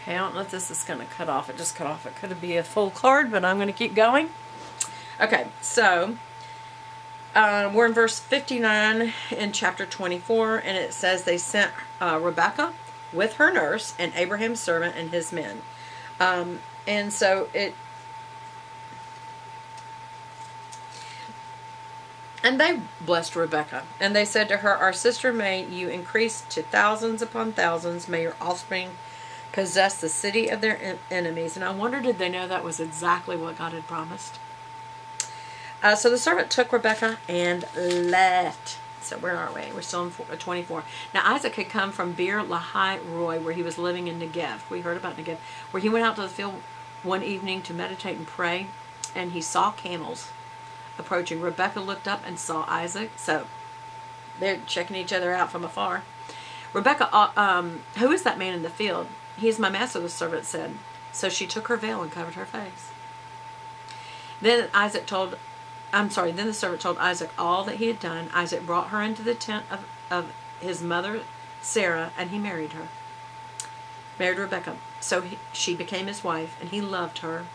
Okay, I don't know if this is going to cut off. It just cut off. It could be a full card, but I'm going to keep going. Okay, so we're in verse 59 in chapter 24, and it says they sent Rebekah with her nurse and Abraham's servant and his men. And so and they blessed Rebekah, and they said to her, "Our sister, may you increase to thousands upon thousands. May your offspring possess the city of their enemies." And I wonder, did they know that was exactly what God had promised? So the servant took Rebekah and left. So where are we? We're still in 24. Now Isaac had come from Beer Lahai Roy, where he was living in Negev. We heard about Negev, where he went out to the field one evening to meditate and pray, and he saw camels approaching. Rebekah looked up and saw Isaac. So they're checking each other out from afar. Rebekah, who is that man in the field? "He is my master," the servant said. So she took her veil and covered her face. Then the servant told Isaac all that he had done. Isaac brought her into the tent of his mother Sarah, and he married her. Married Rebekah. So she became his wife, and he loved her.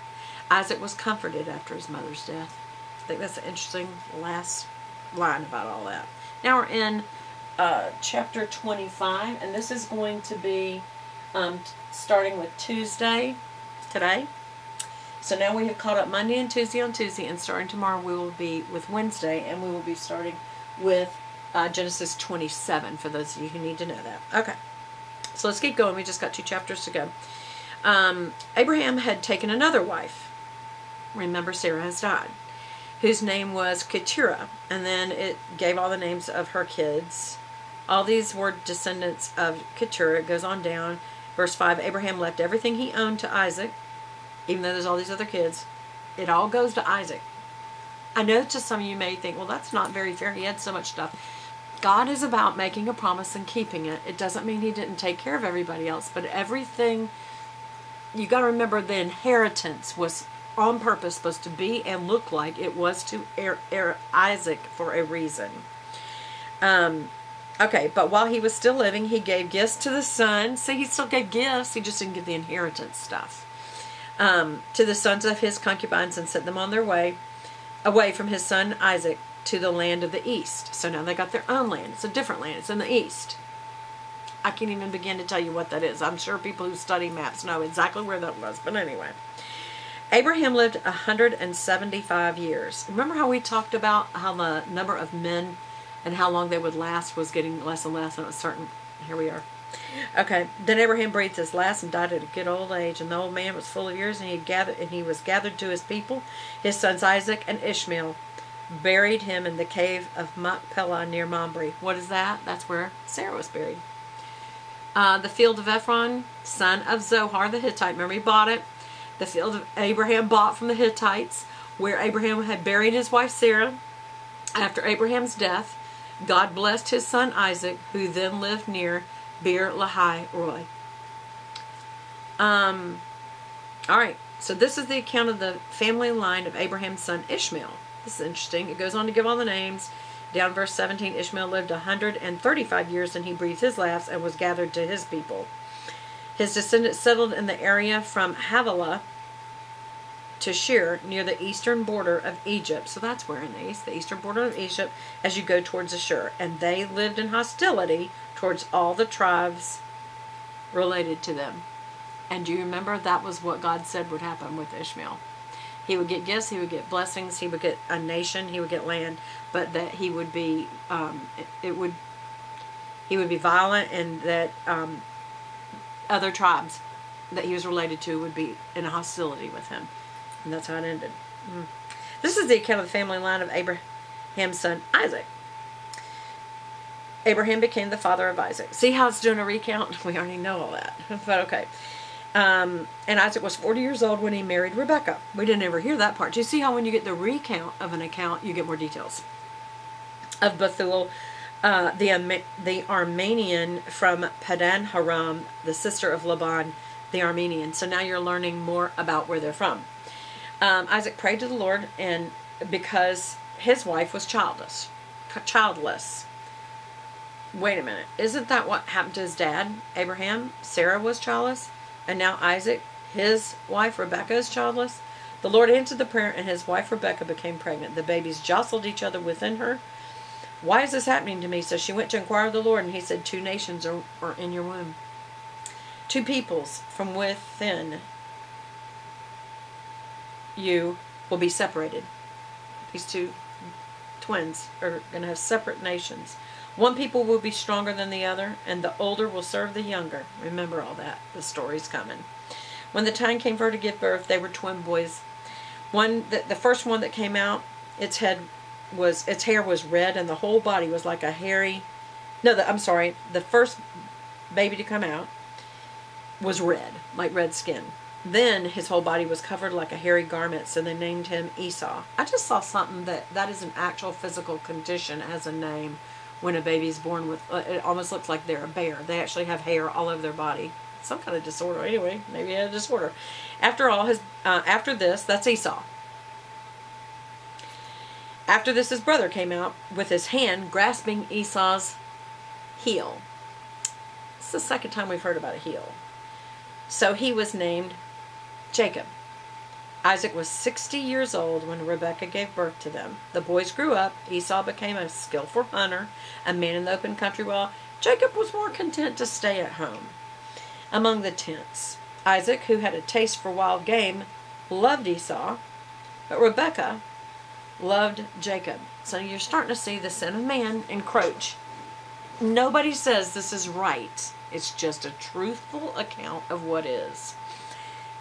Isaac was comforted after his mother's death. I think that's an interesting last line about all that. Now we're in chapter 25, and this is going to be starting with Tuesday today. So now we have caught up Monday and Tuesday on Tuesday, and starting tomorrow we will be with Wednesday, and we will be starting with Genesis 27, for those of you who need to know that. Okay, so let's keep going. We just got 2 chapters to go. Abraham had taken another wife. Remember, Sarah has died, whose name was Keturah, and then it gave all the names of her kids. All these were descendants of Keturah. It goes on down. Verse 5, Abraham left everything he owned to Isaac, even though there's all these other kids. It all goes to Isaac. I know to some of you may think, well, that's not very fair. He had so much stuff. God is about making a promise and keeping it. It doesn't mean he didn't take care of everybody else, but everything, you got to remember, the inheritance was on purpose supposed to be and look like it was to Isaac for a reason. Okay, but while he was still living, he gave gifts to the son. See, he still gave gifts. He just didn't give the inheritance stuff. To the sons of his concubines, and sent them on their way away from his son Isaac to the land of the east. So now they got their own land. It's a different land. It's in the east. I can't even begin to tell you what that is. I'm sure people who study maps know exactly where that was. But anyway, Abraham lived 175 years. Remember how we talked about how the number of men and how long they would last was getting less and less, and it was certain. Here we are. Okay, then Abraham breathed his last and died at a good old age, and the old man was full of years, and he was gathered to his people. His sons Isaac and Ishmael buried him in the cave of Machpelah near Mamre. What is that? That's where Sarah was buried. The field of Ephron, son of Zohar the Hittite. Remember, he bought it. The field of Abraham bought from the Hittites, where Abraham had buried his wife Sarah. After Abraham's death, God blessed his son Isaac, who then lived near Beer Lahai Roy. Alright, so this is the account of the family line of Abraham's son Ishmael. This is interesting. It goes on to give all the names. Down verse 17, Ishmael lived 135 years, and he breathed his last and was gathered to his people. His descendants settled in the area from Havilah to Shur, near the eastern border of Egypt. So that's where in the east, the eastern border of Egypt, as you go towards Ashur. And they lived in hostility towards all the tribes related to them. And do you remember that was what God said would happen with Ishmael? He would get gifts, he would get blessings, he would get a nation, he would get land, but that he would be, he would be violent, and that other tribes that he was related to would be in a hostility with him. And that's how it ended. This is the account of the family line of Abraham's son Isaac. Abraham became the father of Isaac. See how it's doing a recount? We already know all that. But okay. And Isaac was 40 years old when he married Rebekah. We didn't ever hear that part. Do you see how when you get the recount of an account, you get more details? Of Bethuel, the Armenian from Padan Haram, the sister of Laban, the Armenian. So now you're learning more about where they're from. Isaac prayed to the Lord, and because his wife was childless. Wait a minute. Isn't that what happened to his dad, Abraham? Sarah was childless? And now Isaac, his wife Rebekah, is childless. The Lord answered the prayer, and his wife Rebekah became pregnant. The babies jostled each other within her. Why is this happening to me? So she went to inquire of the Lord, and he said, 2 nations are in your womb. 2 peoples from within you will be separated. These 2 twins are going to have separate nations. One people will be stronger than the other, and the older will serve the younger. Remember all that. The story's coming. When the time came for her to give birth, they were twin boys. The first one that came out, its hair was red, and the whole body was like a hairy. No, I'm sorry. The first baby to come out was red, like red skin. Then his whole body was covered like a hairy garment, so they named him Esau. I just saw something that is an actual physical condition as a name when a baby's born with, it almost looks like they're a bear. They actually have hair all over their body. Some kind of disorder. Anyway, maybe he had a disorder. After all, after this, that's Esau. After this, his brother came out with his hand grasping Esau's heel. It's the second time we've heard about a heel. So he was named Jacob. Isaac was 60 years old when Rebekah gave birth to them. The boys grew up. Esau became a skillful hunter, a man in the open country, while Jacob was more content to stay at home among the tents. Isaac, who had a taste for wild game, loved Esau, but Rebekah loved Jacob. So you're starting to see the sin of man encroach. Nobody says this is right. It's just a truthful account of what is.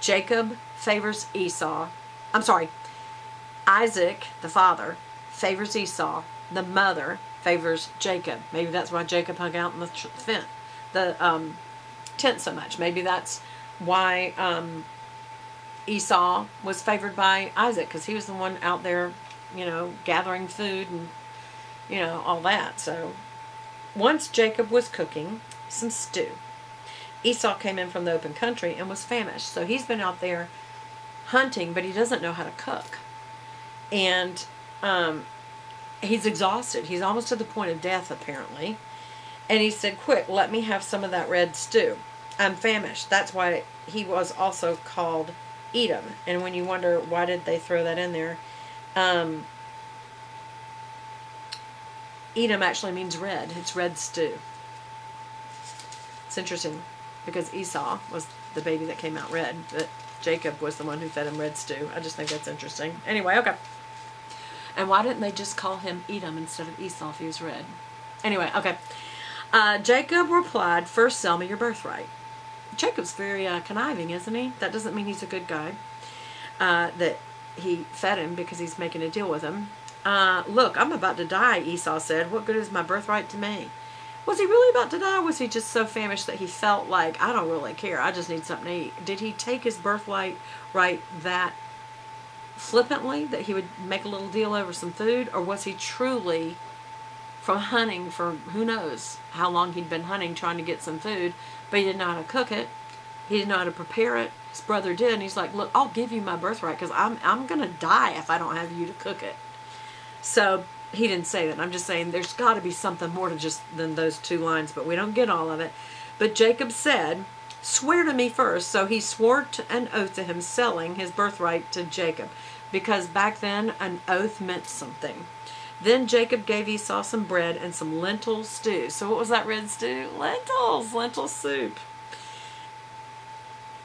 Jacob favors Esau. I'm sorry. Isaac, the father, favors Esau. The mother favors Jacob. Maybe that's why Jacob hung out in the tent so much. Maybe that's why Esau was favored by Isaac, because he was the one out there, gathering food and, all that. So once Jacob was cooking some stew. Esau came in from the open country and was famished. So he's been out there hunting, but he doesn't know how to cook. And he's exhausted. He's almost to the point of death, apparently. And he said, quick, let me have some of that red stew. I'm famished. That's why he was also called Edom. And when you wonder why did they throw that in there, Edom actually means red. It's red stew. It's interesting because Esau was the baby that came out red, but Jacob was the one who fed him red stew. I just think that's interesting. Anyway, okay. And why didn't they just call him Edom instead of Esau if he was red? Anyway, okay. Jacob replied, first sell me your birthright. Jacob's very conniving, isn't he? That doesn't mean he's a good guy. That he fed him because he's making a deal with him. Look, I'm about to die, Esau said. What good is my birthright to me? Was he really about to die, or was he just so famished that he felt like, I don't really care, I just need something to eat? Did he take his birthright that flippantly, that he would make a little deal over some food? Or was he truly, from hunting for who knows how long he'd been hunting trying to get some food, but he didn't know how to cook it, he didn't know how to prepare it, his brother did, and he's like, look, I'll give you my birthright because I'm going to die if I don't have you to cook it. So he didn't say that. I'm just saying there's got to be something more to just than those 2 lines, but we don't get all of it. But Jacob said, swear to me first. So he swore an oath to him, selling his birthright to Jacob, because back then an oath meant something. Then Jacob gave Esau some bread and some lentil stew. So what was that red stew? Lentils, lentil soup.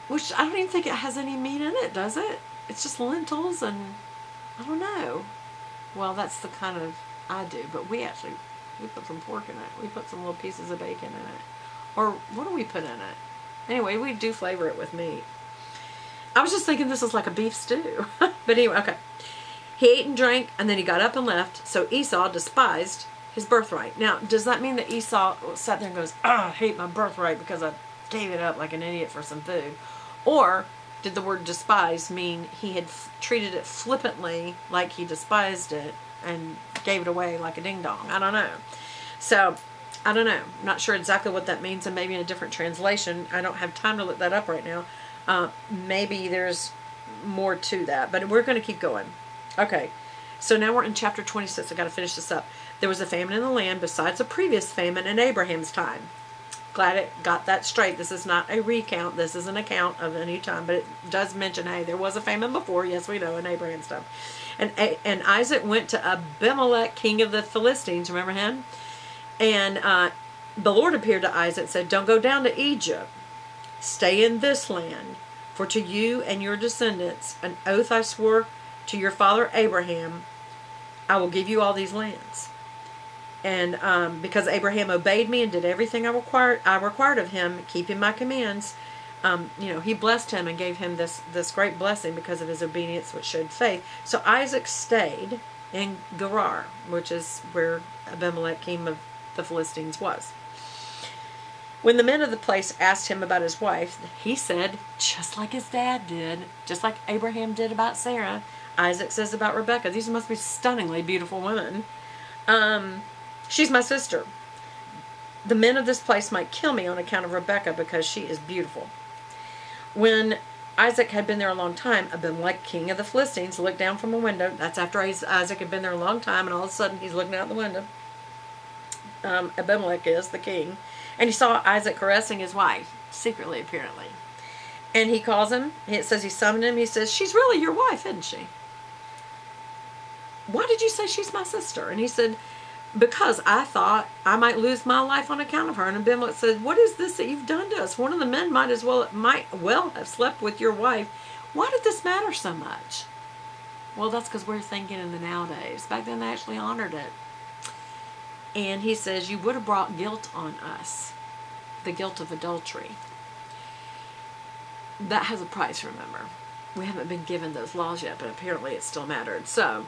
Which I don't even think it has any meat in it, does it? It's just lentils and I don't know. Well, that's the kind of I do, but we put some pork in it. We put some little pieces of bacon in it. Or what do we put in it? Anyway, we do flavor it with meat. I was just thinking this was like a beef stew. But anyway, okay. He ate and drank, and then he got up and left. So Esau despised his birthright. Now, does that mean that Esau sat there and goes, I hate my birthright because I gave it up like an idiot for some food? Or did the word despise mean he had treated it flippantly, like he despised it, and gave it away like a ding-dong? I don't know. So, I don't know. I'm not sure exactly what that means, and maybe in a different translation. I don't have time to look that up right now. Maybe there's more to that, but we're going to keep going. Okay, so now we're in chapter 26. I've got to finish this up. There was a famine in the land besides a previous famine in Abraham's time. glad it got that straight. This is not a recount. This is an account of any time, but it does mention, hey, there was a famine before. Yes, we know, in Abraham stuff. And Isaac went to Abimelech, king of the Philistines. Remember him? And the Lord appeared to Isaac and said, don't go down to Egypt. Stay in this land. For to you and your descendants, an oath I swore to your father Abraham, I will give you all these lands. And because Abraham obeyed me and did everything I required of him, keeping my commands, he blessed him and gave him this great blessing because of his obedience, which showed faith. So Isaac stayed in Gerar, which is where Abimelech, king of the Philistines, was. When the men of the place asked him about his wife, he said, just like his dad did, just like Abraham did about Sarah, Isaac says about Rebekah, these must be stunningly beautiful women. She's my sister. The men of this place might kill me on account of Rebekah because she is beautiful. When Isaac had been there a long time, Abimelech, king of the Philistines, looked down from a window. That's after Isaac had been there a long time, and all of a sudden he's looking out the window. Abimelech is the king. And he saw Isaac caressing his wife, secretly apparently. And he calls him, it says he summoned him, he says, she's really your wife, isn't she? Why did you say she's my sister? And he said, because I thought I might lose my life on account of her. And Abimelech said, what is this that you've done to us? One of the men might well have slept with your wife. Why did this matter so much? Well, that's because we're thinking in the nowadays. Back then they actually honored it. And he says, you would have brought guilt on us. The guilt of adultery. That has a price, remember. We haven't been given those laws yet, but apparently it still mattered. So,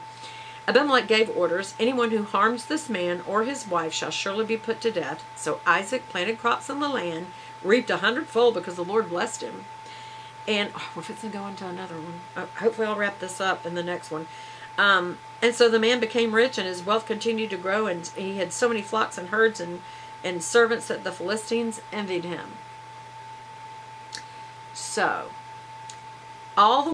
Abimelech gave orders, anyone who harms this man or his wife shall surely be put to death. So Isaac planted crops in the land, reaped 100-fold because the Lord blessed him. And we're fixing to go into another one. Hopefully I'll wrap this up in the next one. And so the man became rich and his wealth continued to grow, and he had so many flocks and herds and servants that the Philistines envied him. So, all the